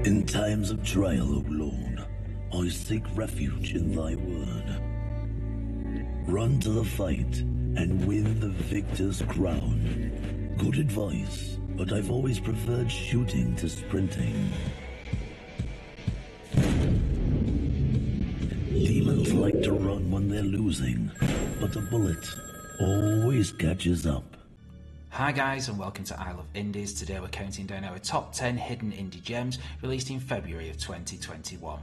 In times of trial, O Lord, I seek refuge in thy word. Run to the fight and win the victor's crown. Good advice, but I've always preferred shooting to sprinting. Demons like to run when they're losing, but a bullet always catches up. Hi guys and welcome to I Love Indies. Today we're counting down our top 10 hidden indie gems released in February of 2021.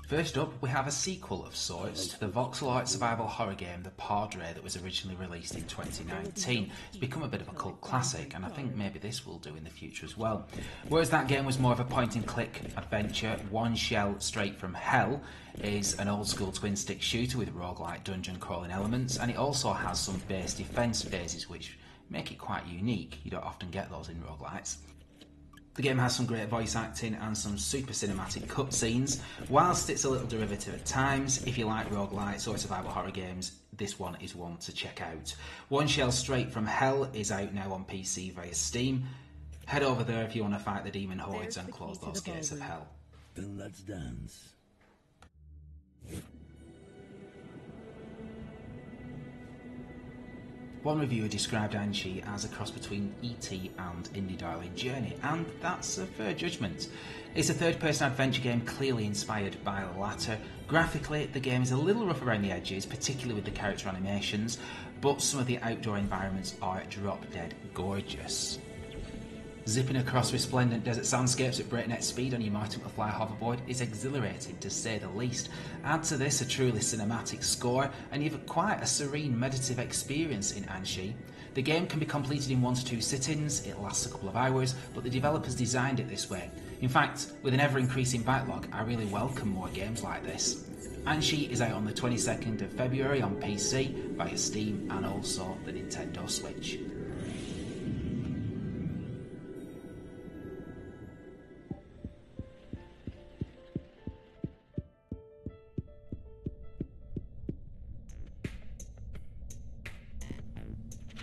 First up, we have a sequel of sorts to the voxel art survival horror game The Padre that was originally released in 2019. It's become a bit of a cult classic, and I think maybe this will do in the future as well. Whereas that game was more of a point-and-click adventure, One Shell Straight from Hell is an old-school twin-stick shooter with roguelike dungeon crawling elements, and it also has some base defense phases which make it quite unique. You don't often get those in roguelites. The game has some great voice acting and some super cinematic cutscenes. Whilst it's a little derivative at times, if you like roguelites or survival horror games, this one is one to check out. One Shell Straight from Hell is out now on PC via Steam. Head over there if you want to fight the demon hordes and close those gates of hell. Then let's dance. One reviewer described Anshi as a cross between E.T. and Indie Darling Journey, and that's a fair judgment. It's a third-person adventure game clearly inspired by the latter. Graphically, the game is a little rough around the edges, particularly with the character animations, but some of the outdoor environments are drop-dead gorgeous. Zipping across resplendent desert soundscapes at breakneck speed on your Martin McFly hoverboard is exhilarating to say the least. Add to this a truly cinematic score and you've quite a serene meditative experience in Anshi. The game can be completed in 1 to 2 sit-ins, it lasts a couple of hours, but the developers designed it this way. In fact, with an ever-increasing backlog, I really welcome more games like this. Anshi is out on the 22nd of February on PC, via Steam and also the Nintendo Switch.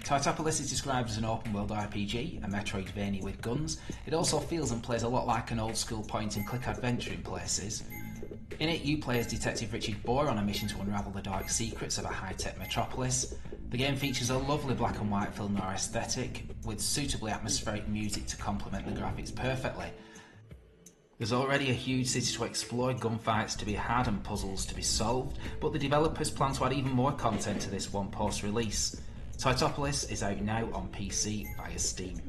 Titopolis is described as an open-world RPG, a Metroidvania with guns. It also feels and plays a lot like an old-school point-and-click adventure in places. In it, you play as Detective Richard Bohr on a mission to unravel the dark secrets of a high-tech metropolis. The game features a lovely black and white film noir aesthetic, with suitably atmospheric music to complement the graphics perfectly. There's already a huge city to explore, gunfights to be had and puzzles to be solved, but the developers plan to add even more content to this one post-release. Titopolis is out now on PC via Steam.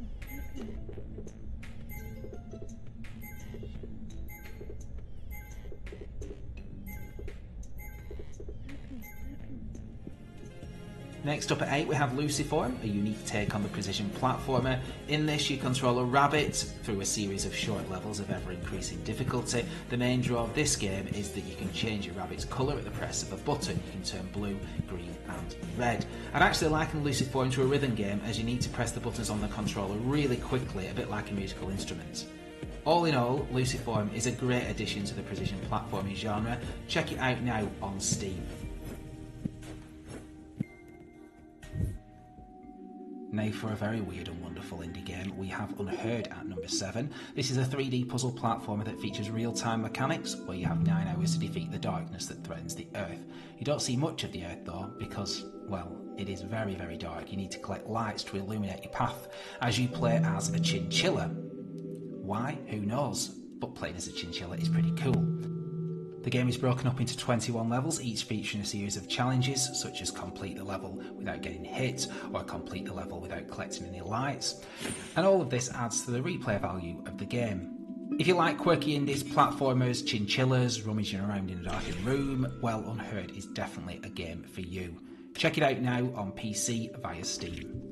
Next up at 8 we have Luciform, a unique take on the precision platformer. In this you control a rabbit through a series of short levels of ever-increasing difficulty. The main draw of this game is that you can change your rabbit's colour at the press of a button. You can turn blue, green and red. I'd actually liken Luciform to a rhythm game as you need to press the buttons on the controller really quickly, a bit like a musical instrument. All in all, Luciform is a great addition to the precision platforming genre. Check it out now on Steam. Now for a very weird and wonderful indie game, we have Unheard at number 7. This is a 3D puzzle platformer that features real-time mechanics, where you have 9 hours to defeat the darkness that threatens the Earth. You don't see much of the Earth though, because, well, it is very, very dark. You need to collect lights to illuminate your path, as you play as a chinchilla. Why? Who knows? But playing as a chinchilla is pretty cool. The game is broken up into 21 levels, each featuring a series of challenges, such as complete the level without getting hit, or complete the level without collecting any lights. And all of this adds to the replay value of the game. If you like quirky indies, platformers, chinchillas, rummaging around in a darkened room, well, Unheard is definitely a game for you. Check it out now on PC via Steam.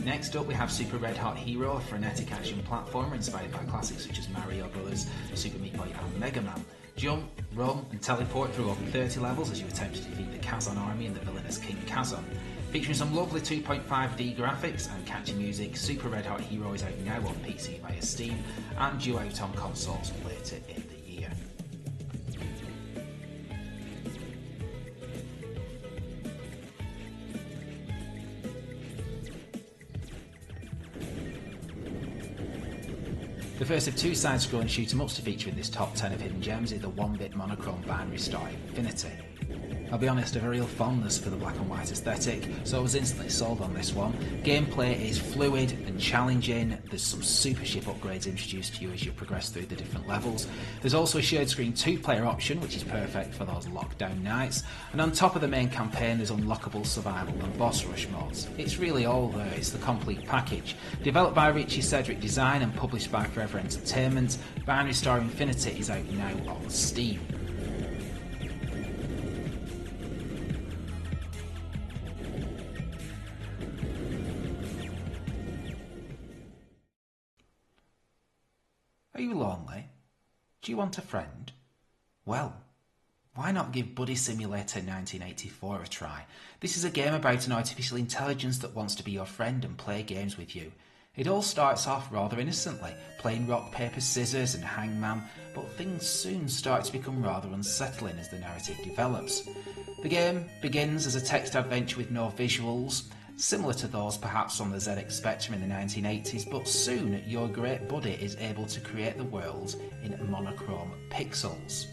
Next up we have Super Red Hot Hero, a frenetic action platformer inspired by classics such as Mario Bros, Super Meat Boy and Mega Man. Jump, run and teleport through over 30 levels as you attempt to defeat the Kazan army and the villainous King Kazan. Featuring some lovely 2.5D graphics and catchy music, Super Red Hot Hero is out now on PC via Steam and due out on consoles later in the year. The first of two side-scrolling shoot-em-ups to feature in this top 10 of hidden gems is the one-bit monochrome binary star Infinity. I'll be honest, I have a real fondness for the black and white aesthetic, so I was instantly sold on this one. Gameplay is fluid and challenging, there's some super ship upgrades introduced to you as you progress through the different levels. There's also a shared screen 2-player option, which is perfect for those lockdown nights, and on top of the main campaign there's unlockable survival and boss rush modes. It's really all there, it's the complete package. Developed by Richie Cedric Design and published by Forever Entertainment, Binary Star Infinity is out now on Steam. Are you lonely? Do you want a friend? Well, why not give Buddy Simulator 1984 a try? This is a game about an artificial intelligence that wants to be your friend and play games with you. It all starts off rather innocently, playing rock, paper, scissors and hangman, but things soon start to become rather unsettling as the narrative develops. The game begins as a text adventure with no visuals, similar to those perhaps on the ZX Spectrum in the 1980s, but soon your great buddy is able to create the world in monochrome pixels.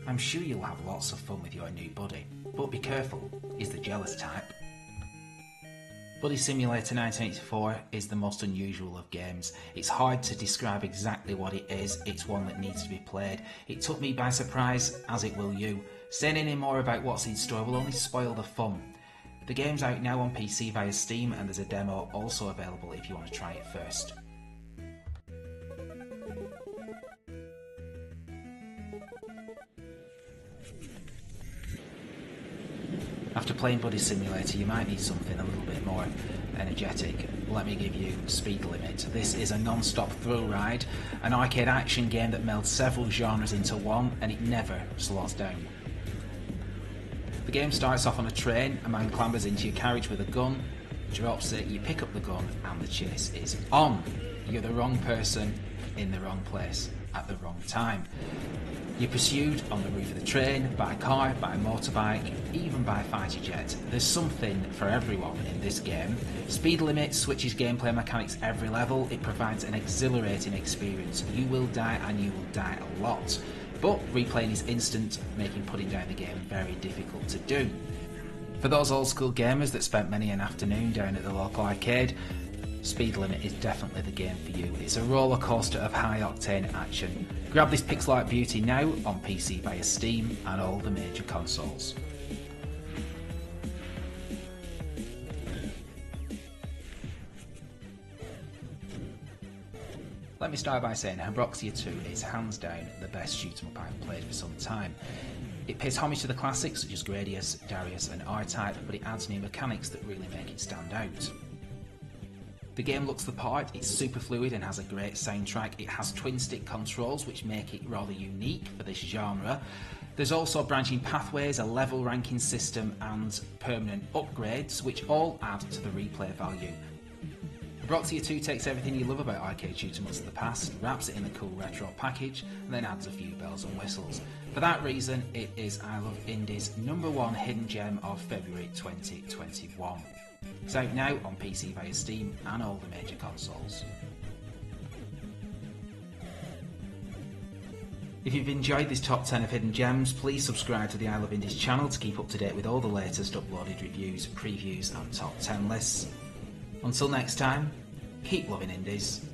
I'm sure you'll have lots of fun with your new buddy, but be careful, he's the jealous type. Buddy Simulator 1984 is the most unusual of games. It's hard to describe exactly what it is, it's one that needs to be played. It took me by surprise, as it will you. Saying any more about what's in store will only spoil the fun. The game's out now on PC via Steam, and there's a demo also available if you want to try it first. After playing Buddy Simulator, you might need something a little bit more energetic. Let me give you Speed Limit. This is a non-stop thrill ride, an arcade action game that melds several genres into one, and it never slows down. The game starts off on a train, a man clambers into your carriage with a gun, drops it, you pick up the gun, and the chase is on. You're the wrong person, in the wrong place, at the wrong time. You're pursued on the roof of the train, by a car, by a motorbike, even by a fighter jet. There's something for everyone in this game. Speed Limit switches gameplay mechanics every level, it provides an exhilarating experience. You will die, and you will die a lot. But replaying is instant, making putting down the game very difficult to do. For those old school gamers that spent many an afternoon down at the local arcade, Speed Limit is definitely the game for you. It's a roller coaster of high octane action. Grab this pixel art beauty now on PC via Steam and all the major consoles. Let me start by saying Hybroxia II is hands down the best shoot-em-up I've played for some time. It pays homage to the classics such as Gradius, Darius and R-Type, but it adds new mechanics that really make it stand out. The game looks the part, it's super fluid and has a great soundtrack. It has twin-stick controls which make it rather unique for this genre. There's also branching pathways, a level ranking system and permanent upgrades which all add to the replay value. Hybroxia II takes everything you love about arcade shoot-em-ups of the past, wraps it in a cool retro package, and then adds a few bells and whistles. For that reason, it is I Love Indie's #1 hidden gem of February 2021. It's out now on PC via Steam and all the major consoles. If you've enjoyed this top 10 of hidden gems, please subscribe to the I Love Indies channel to keep up to date with all the latest uploaded reviews, previews and top 10 lists. Until next time, keep loving indies.